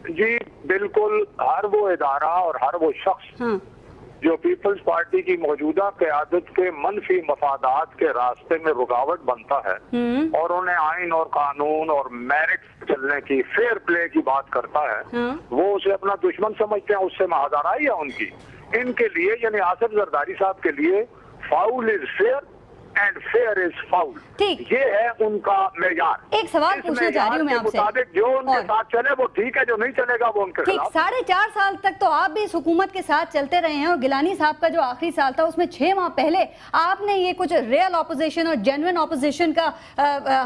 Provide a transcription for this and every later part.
جی بالکل، ہر وہ ادارہ اور ہر وہ شخص جو پیپلز پارٹی کی موجودہ قیادت کے منفی مفادات کے راستے میں رکاوٹ بنتا ہے اور انہیں آئین اور قانون اور میرٹ چلنے کی، فیئر پلے کی بات کرتا ہے، وہ اسے اپنا دشمن سمجھتے ہیں، اس سے معذرائی ہے ان کی. ان کے لیے یعنی آصف زرداری صاحب کے لیے foul is fair and fair is foul, یہ ہے ان کا معیار. ایک سوال پوچھنا چاہ رہی ہوں میں آپ سے، مطابق جو ان کے ساتھ چلے وہ ٹھیک ہے، جو نہیں چلے گا وہ ان کے خلاف. 4.5 سال تک تو آپ بھی اس حکومت کے ساتھ چلتے رہے ہیں، اور گیلانی صاحب کا جو آخری سال تھا اس میں 6 ماہ پہلے آپ نے یہ کچھ ریئل اپوزیشن اور جینوئن اپوزیشن کا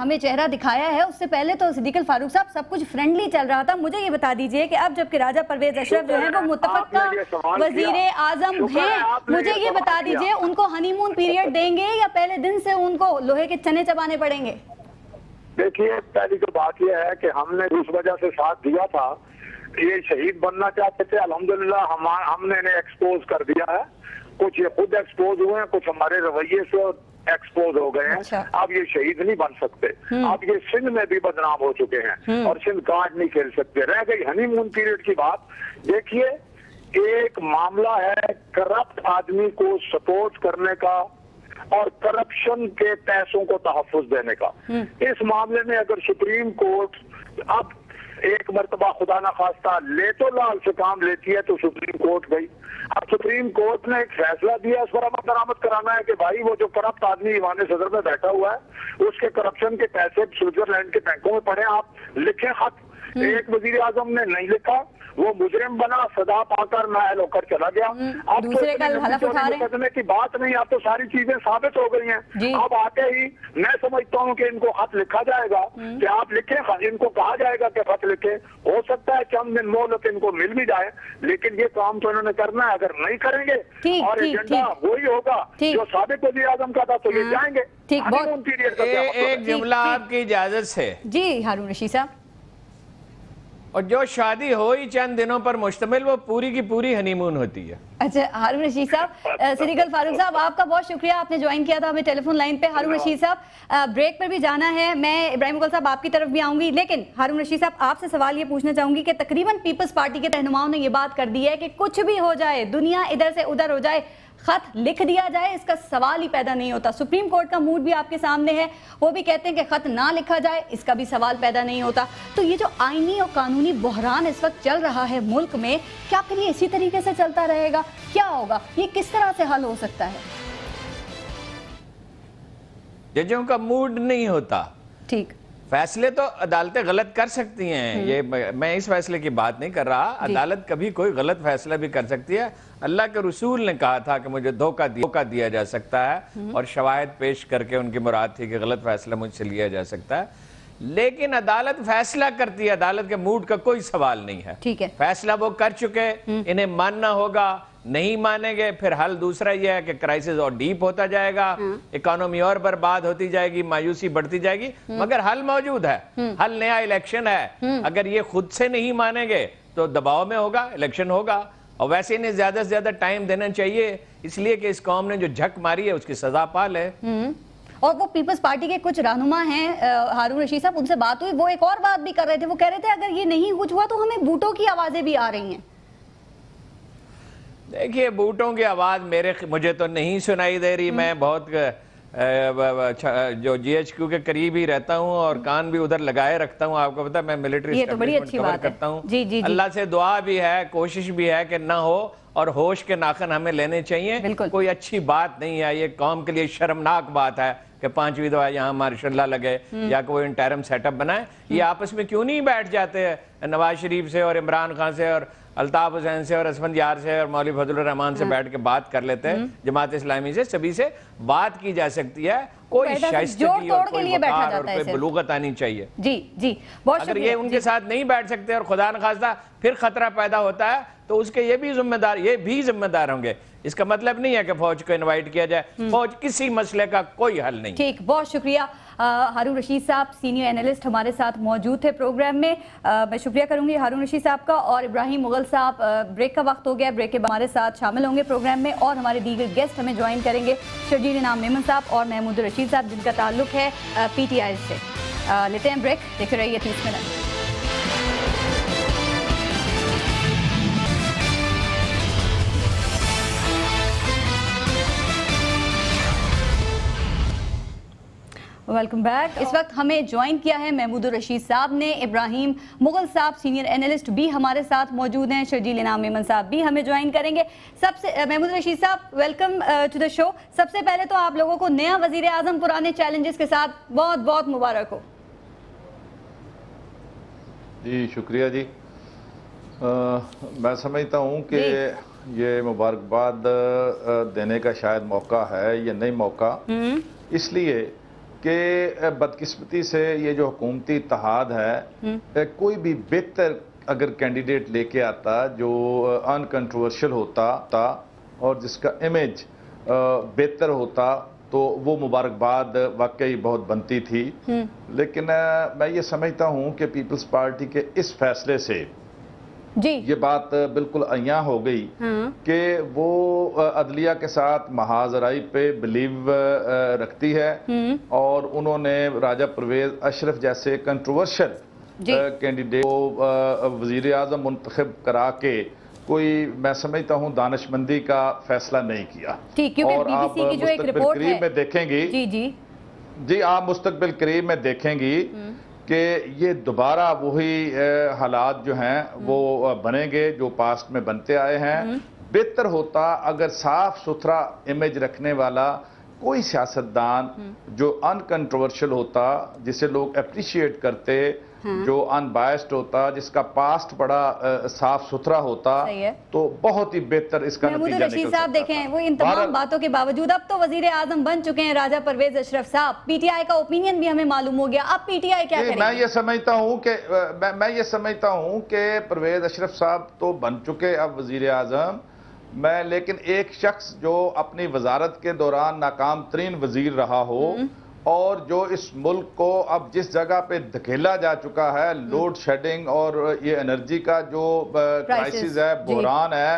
ہمیں چہرہ دکھایا ہے. اس سے پہلے تو صدیق الفاروق صاحب سب کچھ فرینڈلی چل رہا تھا. مجھے یہ بتا دیجئے کہ اب جبکہ راجہ پرویز اشرف جو ہیں وہ متفقہ وزیر اعظم ہیں، مجھے یہ بتا دیجئے ان کو ہنی مون پیریڈ دیں گے یا پہلے دن سے ان کو لوہے کے چنے چبانے پڑیں گے؟ دیکھیے پہلی تو بات یہ ہے کہ ہم نے اس وجہ سے ساتھ دیا تھا، یہ شہید بننا چاہتے تھے، الحمدللہ ہم نے انہیں ایکسپوز کر دیا ہے. کچھ یہ خود ایکسپوز ہوئے ہیں، کچھ ہمارے رویے سے ایکسپوز ہو گئے ہیں. اب یہ شہید نہیں بن سکتے. اب یہ سندھ میں بھی بدنام ہو چکے ہیں اور سندھ کارڈ نہیں کھیل سکتے. رہ گئی ہنی مون پیریڈ کی بات. دیکھیے ایک معاملہ ہے کرپٹ آدمی کو سپورٹ کرنے کا اور کرپشن کے پیسوں کو تحفظ دینے کا. اس معاملے میں اگر سپریم کورٹ اب ایک مرتبہ خدا نخواستہ لے تو لال سے کام لیتی ہے تو سپریم کورٹ گئی. اب سپریم کورٹ نے ایک فیصلہ دیا اس پر عمل درآمد کرانا ہے کہ بھائی وہ جو کرپٹ آدمی ایوان صدر میں بیٹھا ہوا ہے اس کے کرپشن کے پیسے سوئٹزرلینڈ کے بینکوں میں پڑے، آپ لکھیں خط. ایک وزیر اعظم نے نہیں لکھا، وہ مجرم بنا، سزا پا کر نااہل ہو کر چلا گیا. اب دوسرے کا حلف اٹھا رہے ہیں، مقدمے کی بات نہیں، اب تو ساری چیزیں ثابت ہو گئی ہیں. اب آتے ہی میں سمجھتا ہوں کہ ان کو خط لکھا جائے گا کہ آپ لکھیں، ان کو کہا جائے گا کہ خط لکھیں. ہو سکتا ہے چند دن مہلت ان کو مل بھی جائے، لیکن یہ کام تو انہوں نے کرنا ہے. اگر نہیں کریں گے اور ایجنڈا وہی ہوگا جو سابق وزیر اعظم کا تھا تو یہ جائیں گے. ایک جملہ آپ کی اجازت سے. جی ہارون رشید صاحب. اور جو شادی ہوئی چند دنوں پر مشتمل وہ پوری کی پوری ہنی مون ہوتی ہے. اچھا ہارون رشید صاحب، صدیق الفاروق صاحب آپ کا بہت شکریہ، آپ نے جوائن کیا تھا ہمیں ٹیلی فون لائن پہ. ہارون رشید صاحب بریک پر بھی جانا ہے، میں ابراہیم مغل صاحب آپ کی طرف بھی آؤں گی، لیکن ہارون رشید صاحب آپ سے سوال یہ پوچھنا چاہوں گی کہ تقریباً پیپلز پارٹی کے رہنماؤں نے یہ بات کر دی ہے کہ کچھ بھی ہو جائے، دنیا ادھر سے ادھر ہو جائے، خط لکھ دیا جائے، اس کا سوال ہی پیدا نہیں ہوتا. سپریم کورٹ کا موڈ بھی آپ کے سامنے ہے، وہ بھی کہتے ہیں کہ خط نہ لکھا جائے، اس کا بھی سوال پیدا نہیں ہوتا. تو یہ جو آئینی اور قانونی بحران اس وقت چل رہا ہے ملک میں، کیا پھر یہ اسی طریقے سے چلتا رہے گا؟ کیا ہوگا؟ یہ کس طرح سے حل ہو سکتا ہے؟ ججوں کا موڈ نہیں ہوتا. ٹھیک، فیصلے تو عدالتیں غلط کر سکتی ہیں، یہ میں اس فیصلے کی بات نہیں کر رہا. عدالت کبھی کوئی غلط فیصلہ بھی کر سکتی ہے. اللہ کے رسول نے کہا تھا کہ مجھے دھوکہ دیا جا سکتا ہے، اور شواہد پیش کر کے ان کی مراد تھی کہ غلط فیصلہ مجھ سے لیا جا سکتا ہے. لیکن عدالت فیصلہ کرتی ہے، عدالت کے موڈ کا کوئی سوال نہیں ہے. ٹھیک ہے، فیصلہ وہ کر چکے، انہیں ماننا ہوگا. نہیں مانیں گے پھر حل دوسرا یہ ہے کہ کرائسس اور ڈیپ ہوتا جائے گا، اکانومی اور برباد ہوتی جائے گی، مایوسی بڑھتی جائے گی. مگر حل موجود ہے، حل نیا الیکشن ہے. اگر یہ خود سے نہیں مانیں گے تو دباؤ میں ہوگا، الیکشن ہوگا. اور ویسے انہیں زیادہ سے زیادہ ٹائم دینا چاہیے، اس لیے کہ اس قوم نے جو جھک ماری ہے اس کی سزا پا لے. اور وہ پیپلز پارٹی کے کچھ رہنما ہیں ہارون رشید صاحب، ان سے بات ہوئی، وہ ایک اور بات بھی کر رہے تھے. وہ کہہ رہے تھے اگر یہ نہیں کچھ ہوا تو ہمیں بوٹوں کی آوازیں بھی آ رہی ہیں. دیکھیے بوٹوں کی آواز مجھے تو نہیں سنائی دے رہی. میں بہت جو جی ایچ کیو کے قریب ہی رہتا ہوں اور کان بھی ادھر لگائے رکھتا ہوں. آپ کو پتا میں ملٹری اسٹیبلشمنٹ کور کرتا ہوں. اللہ سے دعا بھی ہے، کوشش بھی ہے کہ نہ ہو، اور ہوش کے ناخن ہمیں لینے چاہیے. کوئی اچھی بات نہیں ہے، یہ قوم کے لیے شرمناک بات ہے کہ 5ویں دفعہ یہاں مارشاء اللہ لگے یا کوئی انٹرم سیٹ اپ بنائے. یہ آپس میں کیوں نہیں بیٹھ جاتے ہیں نواز شریف سے اور عمران خان سے اور الطاف حسین سے اور اسفند یار سے اور مولوی فضل الرحمان سے بیٹھ کے بات کر لیتے ہیں. جماعت اسلامی سے سبھی سے بات کی جا سکتی ہے. کوئی شائستگی اور کوئی وقار اور کوئی بلوغت آنی چاہیے. جی اگر یہ ان کے ساتھ نہیں بیٹھ سکتے اور خدا نخواستہ پھر خطرہ پیدا ہوتا ہے تو اس کے یہ بھی ذمہ دار ہوں گے. اس کا مطلب نہیں ہے کہ فوج کو انوائٹ کیا جائے. فوج کسی مسئلے کا کوئی حل نہیں. ٹھیک، بہت شکریہ. ہارون رشید صاحب سینئر اینالسٹ ہمارے ساتھ موجود تھے پروگرام میں. میں شکریہ کروں گی ہارون رشید صاحب کا. اور ابراہیم مغل صاحب، بریک کا وقت ہو گیا، بریک کے بعد ہمارے ساتھ شامل ہوں گے پروگرام میں، اور ہمارے دیگر گیسٹ ہمیں جوائن کریں گے، شرجیل انعام میمن صاحب اور محمود رشید صاحب، جن کا تعلق ہے پی ٹی آئی سے. لیتے ہیں بریک، دیکھتے رہیے 30 منٹ. Welcome back. इस वक्त हमें ज्वाइन किया है महमूद रशीद साहब ने, इब्राहिम मुगल साहब सीनियर एनालिस्ट भी हमारे साथ मौजूद हैं, शर्जील इनाम मेमन साहब भी हमें ज्वाइन करेंगे। सबसे महमूद रशीद साहब वेलकम टू द शो। सबसे पहले तो आप लोगों को नया वजीर आजम पुराने चैलेंजेस के साथ बहुत बहुत मुबारक हो। जी शुक्रिया जी। मैं समझता हूँ कि ये मुबारकबाद देने का शायद मौका है, ये नहीं मौका, इसलिए कि बदकिस्मती से ये जो हुकूमती इत्तेहाद है, कोई भी बेहतर अगर कैंडिडेट लेके आता जो अनकंट्रोवर्शियल होता और जिसका इमेज बेहतर होता तो वो मुबारकबाद वाकई बहुत बनती थी। लेकिन मैं ये समझता हूँ कि पीपल्स पार्टी के इस फैसले से जी ये बात बिल्कुल अय्या हो गई कि वो अदलिया के साथ महाजराई पे बिलीव रखती है और उन्होंने राजा परवेज अशरफ जैसे कंट्रोवर्शियल कैंडिडेट को वजीर आजम मुंतखब करा के कोई, मैं समझता हूँ, दानिशमंदी का फैसला नहीं किया। और आप मुस्तकबिल करीब में देखेंगी जी आप मुस्तकबिल करीब में देखेंगी कि ये दोबारा वही हालात जो हैं वो बनेंगे जो पास्ट में बनते आए हैं। बेहतर होता अगर साफ सुथरा इमेज रखने वाला कोई सियासतदान जो अनकंट्रोवर्शियल होता, जिसे लोग अप्रिशिएट करते, जो अनबायस्ड होता, जिसका पास्ट बड़ा साफ सुथरा होता, तो बहुत ही बेहतर इसका नतीजा निकल सकता था। देखें वो इन तमाम बातों के बावजूद अब तो वजीर आजम बन चुके हैं राजा परवेज अशरफ साहब। पीटीआई का ओपिनियन भी हमें मालूम हो गया, अब पीटीआई क्या करेगी? मैं ये समझता हूँ कि परवेज अशरफ साहब तो बन चुके अब वजीर आजम, लेकिन एक शख्स जो अपनी वजारत के दौरान नाकाम तरीन वजीर रहा हो और जो इस मुल्क को अब जिस जगह पे धकेला जा चुका है, लोड शेडिंग और ये एनर्जी का जो क्राइसिस है, बहरान है,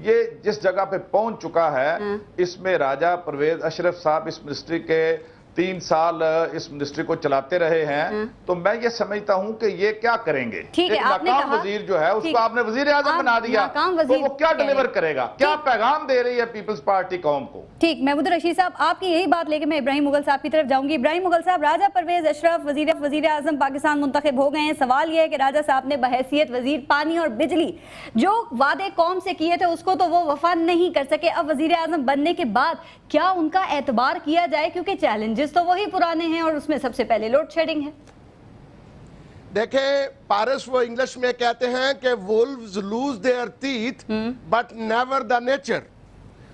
ये जिस जगह पे पहुंच चुका है, इसमें राजा परवेज अशरफ साहब इस मिनिस्ट्री के 3 साल इस मिनिस्ट्री को चलाते रहे हैं, तो मैं ये समझता हूं कि ये क्या करेंगे। एक नाकाम वजीर जो है उसको आपने वजीर आजम बना दिया, तो वो क्या डिलीवर करेगा, क्या पैगाम दे रही है पीपल्स पार्टी कौम को? ठीक, महमूद रशीद साहब आपकी यही बात लेके मैं इब्राहिम मुगल साहब की तरफ जाऊंगी। इब्राहिम मुगल साहब, राजा परवेज अशरफ वजीर आजम पाकिस्तान मुंतखब हो गए हैं। सवाल यह है कि राजा साहब ने बहैसियत वजीर पानी और बिजली जो वादे कौम से किए थे उसको तो वो वफा नहीं कर सके। अब वजीर आजम बनने के बाद क्या उनका एतबार किया जाए, क्योंकि चैलेंजेस तो वही पुराने हैं और उसमें सबसे पहले लोड शेडिंग है। देखें पारस, वो इंग्लिश में कहते हैं कि Wolves lose their teeth but never the nature,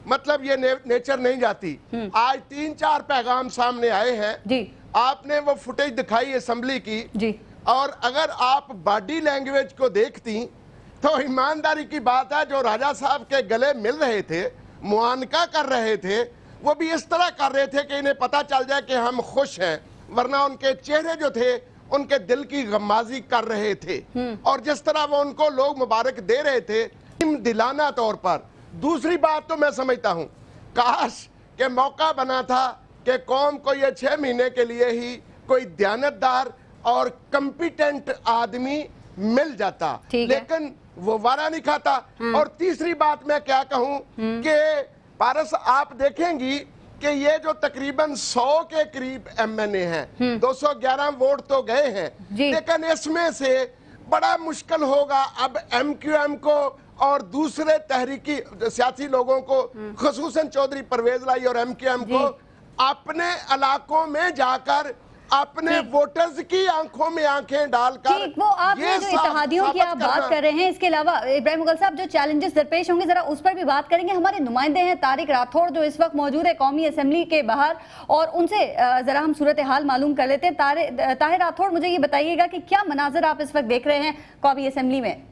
मतलब ये नेचर नहीं जाती। आज 3-4 पैगाम सामने आए हैं जी। आपने वो फुटेज दिखाई असेंबली की जी, और अगर आप बॉडी लैंग्वेज को देखती तो ईमानदारी की बात है, जो राजा साहब के गले मिल रहे थे, मुआनका कर रहे थे, वो भी इस तरह कर रहे थे कि इन्हें पता चल जाए कि हम खुश हैं, वरना उनके चेहरे जो थे उनके दिल की गम्माजी कर रहे थे। और जिस तरह वो उनको लोग मुबारक दे रहे थे दिलाना तौर पर। दूसरी बात तो मैं समझता हूँ, काश के मौका बना था कि कौम को ये 6 महीने के लिए ही कोई दयानतदार और कम्पिटेंट आदमी मिल जाता, लेकिन वो वारा नहीं खाता। और तीसरी बात मैं क्या कहूँ कि पारस, आप देखेंगी कि ये जो तकरीबन 100 के करीब एमएनए हैं, 211 वोट तो गए हैं, लेकिन इसमें से बड़ा मुश्किल होगा अब एमक्यूएम को और दूसरे तहरीकी सियासी लोगों को, खुसूसन चौधरी परवेज लाई और एमक्यूएम को, अपने इलाकों में जाकर अपने वोटर्स की आंखों में आंखें डालकर, वो आप जो इत्तेहादियों की आप बात कर रहे हैं, इसके अलावा इब्राहिम मुगल साहब जो चैलेंजेस दरपेश होंगे जरा उस पर भी बात करेंगे। हमारे नुमाइंदे हैं तारिक राठौड़ जो इस वक्त मौजूद है कौमी असेंबली के बाहर, और उनसे जरा हम सूरत हाल मालूम कर लेते हैं। ताहिर राठौड़, मुझे ये बताइएगा कि क्या मनाजर आप इस वक्त देख रहे हैं कौमी असेंबली में?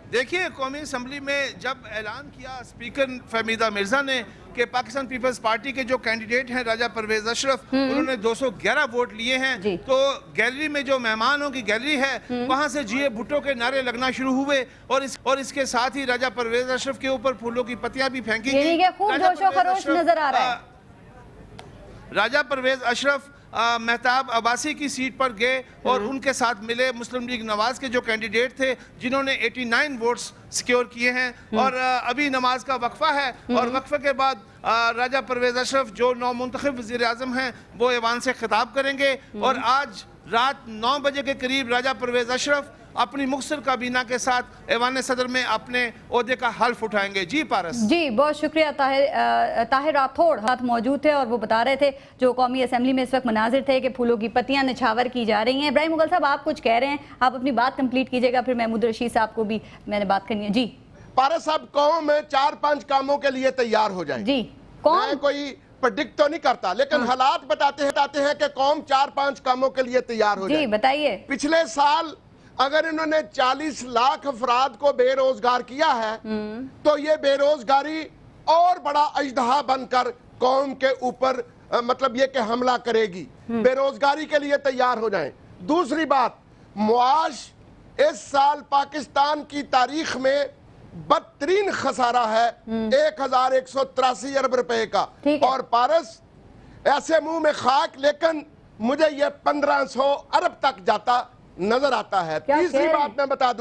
देखिए, कौमी असेंबली में जब ऐलान किया स्पीकर फहमीदा मिर्जा ने कि पाकिस्तान पीपल्स पार्टी के जो कैंडिडेट हैं राजा परवेज अशरफ, उन्होंने 211 वोट लिए हैं, तो गैलरी में जो मेहमानों की गैलरी है वहां से जीए भुट्टो के नारे लगना शुरू हुए और इसके साथ ही राजा परवेज अशरफ के ऊपर फूलों की पत्तियां भी फेंकी गई। खूब जोशो खरोश नजर आ रहा है। राजा परवेज अशरफ मेहताब अब्बासी की सीट पर गए और उनके साथ मिले मुस्लिम लीग नवाज के जो कैंडिडेट थे जिन्होंने 89 वोट्स सिक्योर किए हैं। और अभी नमाज का वक्फा है और वक्फे के बाद राजा परवेज़ अशरफ जो नौमुंतखब वज़ीर आज़म हैं वो ऐवान से खिताब करेंगे और आज रात 9 बजे के करीब राजा परवेज़ अशरफ अपनी मुख्तर काबीना के साथ ऐवान सदर में अपने ओहदे का हल्फ उठाएंगे। जी पारस जी, बहुत शुक्रिया। ताहिर राठौड़ हाथ मौजूद थे और वो बता रहे थे जो कौमी असम्बली में इस वक्त मनाजिर थे कि फूलों की पत्तियां निछावर की जा रही हैं। इब्राहिम मुगल साहब आप कुछ कह रहे हैं, आप अपनी बात कंप्लीट कीजिएगा, फिर महमूद रशीद साहब को भी मैंने बात करनी है। जी पारस साहब, कौम 4-5 कामों के लिए तैयार हो जाए। जी, कौन कोई प्रेडिक्ट तो नहीं करता, लेकिन हालात बताते हैं कि कौम 4-5 कामों के लिए तैयार हो जाए। जी बताइए। पिछले साल अगर इन्होंने 40 लाख अफराद को बेरोजगार किया है तो ये बेरोजगारी और बड़ा अजदहा बनकर कौम के ऊपर मतलब ये कि हमला करेगी। बेरोजगारी के लिए तैयार हो जाएं। दूसरी बात, मुआश इस साल पाकिस्तान की तारीख में बदतरीन खसारा है 1183 अरब रुपए का। और पारस ऐसे मुंह में खाक, लेकिन मुझे ये 1500 अरब तक जाता नजर आता है। तीसरी बात मैं बता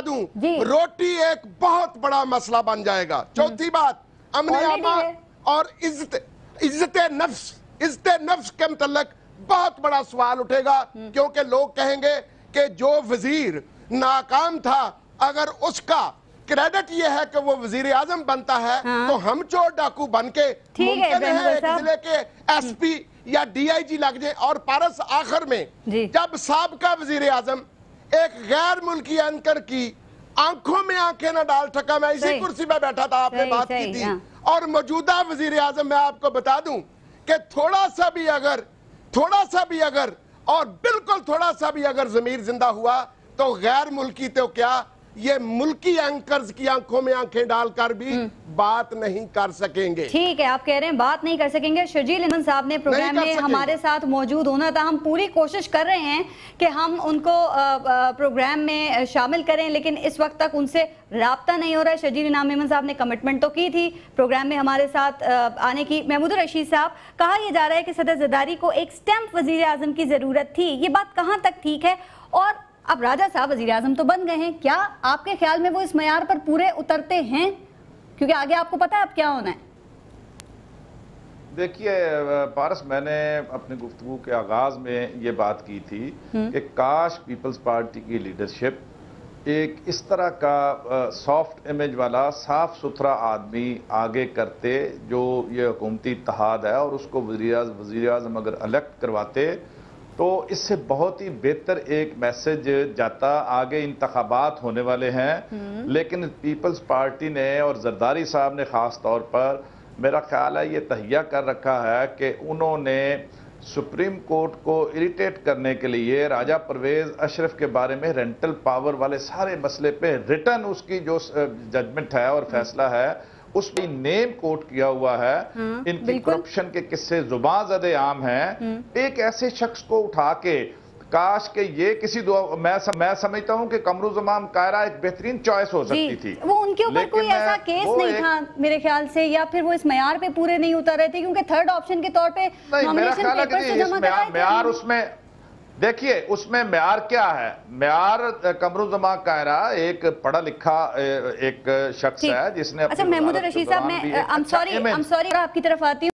दूं रोटी एक बहुत बड़ा मसला बन जाएगा। चौथी बात, अमन अमान और इज्जत नफ्स के मुतल्लिक बहुत बड़ा सवाल उठेगा, क्योंकि लोग कहेंगे कि जो वजीर नाकाम था अगर उसका क्रेडिट ये है कि वो वजीर आजम बनता है तो हम चोर डाकू बन के मुमकिन है एक जिले के एसपी या डीआईजी लग जाए। और पारस आखिर में जब साबका वजीर आजम एक गैर मुल्की एंकर की आंखों में आंखें न डाल सका, मैं इसी कुर्सी पे बैठा था, आपने बात की थी, और मौजूदा वजीर आजम मैं आपको बता दूं कि थोड़ा सा भी अगर और बिल्कुल थोड़ा सा भी अगर जमीर जिंदा हुआ तो गैर मुल्की तो क्या ये मुल्की एंकर्स की आंखों में आंखें डालकर भी बात नहीं कर सकेंगे। ठीक है, आप कह रहे हैं बात नहीं कर सकेंगे। शर्जील अहमद साहब ने प्रोग्राम में हमारे साथ मौजूद होना था, हम पूरी कोशिश कर रहे हैं कि हम उनको प्रोग्राम में शामिल करें, लेकिन इस वक्त तक उनसे राब्ता नहीं हो रहा है। शर्जील अहमद साहब ने कमिटमेंट तो की थी प्रोग्राम में हमारे साथ आने की। महमूद रशीद साहब, कहा यह जा रहा है कि सदर ज़रदारी को एक स्टैम्प वजीर आजम की जरूरत थी, ये बात कहाँ तक ठीक है? और अब राजा साहब वजीर आजम तो बन गए हैं, क्या आपके ख्याल में वो इस मयार पर पूरे उतरते हैं? क्योंकि आगे आपको पता है अब क्या होना है। देखिए पारस, मैंने अपनी गुफ्तगू के आगाज में ये बात की थी कि काश पीपल्स पार्टी की लीडरशिप एक इस तरह का सॉफ्ट इमेज वाला साफ सुथरा आदमी आगे करते जो ये हुकूमती इत्तेहाद है, और उसको वज़ीर आज़म अगर इलेक्ट करवाते तो इससे बहुत ही बेहतर एक मैसेज जाता। आगे इंतखाबात होने वाले हैं, लेकिन पीपल्स पार्टी ने और जरदारी साहब ने ख़ास तौर पर मेरा ख्याल है ये तहिया कर रखा है कि उन्होंने सुप्रीम कोर्ट को इरिटेट करने के लिए राजा परवेज़ अशरफ के बारे में रेंटल पावर वाले सारे मसले पे रिटर्न उसकी जो जजमेंट है और फैसला है उसमें नेम कोट किया हुआ है। इनकी करप्शन के किस्से जुबान ज़दे आम हैं। एक ऐसे शख्स को उठा के काश के ये किसी मैं समझता हूं कि कमरुज़्ज़मान कायरा एक बेहतरीन चॉइस हो सकती थी। वो उनके ऊपर कोई ऐसा केस नहीं था मेरे ख्याल से, या फिर वो इस मयार पे पूरे नहीं उतर रहे थे, क्योंकि थर्ड ऑप्शन के तौर पे नॉमिनेशन पेपर्स तो जमा कराए थे। मयार उसमें देखिए, उसमें म्यार क्या है? म्यार कमरुज़्ज़मान कायरा एक पढ़ा लिखा एक शख्स है जिसने। अच्छा महमूद रशीद साहब, मैं आई एम सॉरी आपकी तरफ आती हूँ।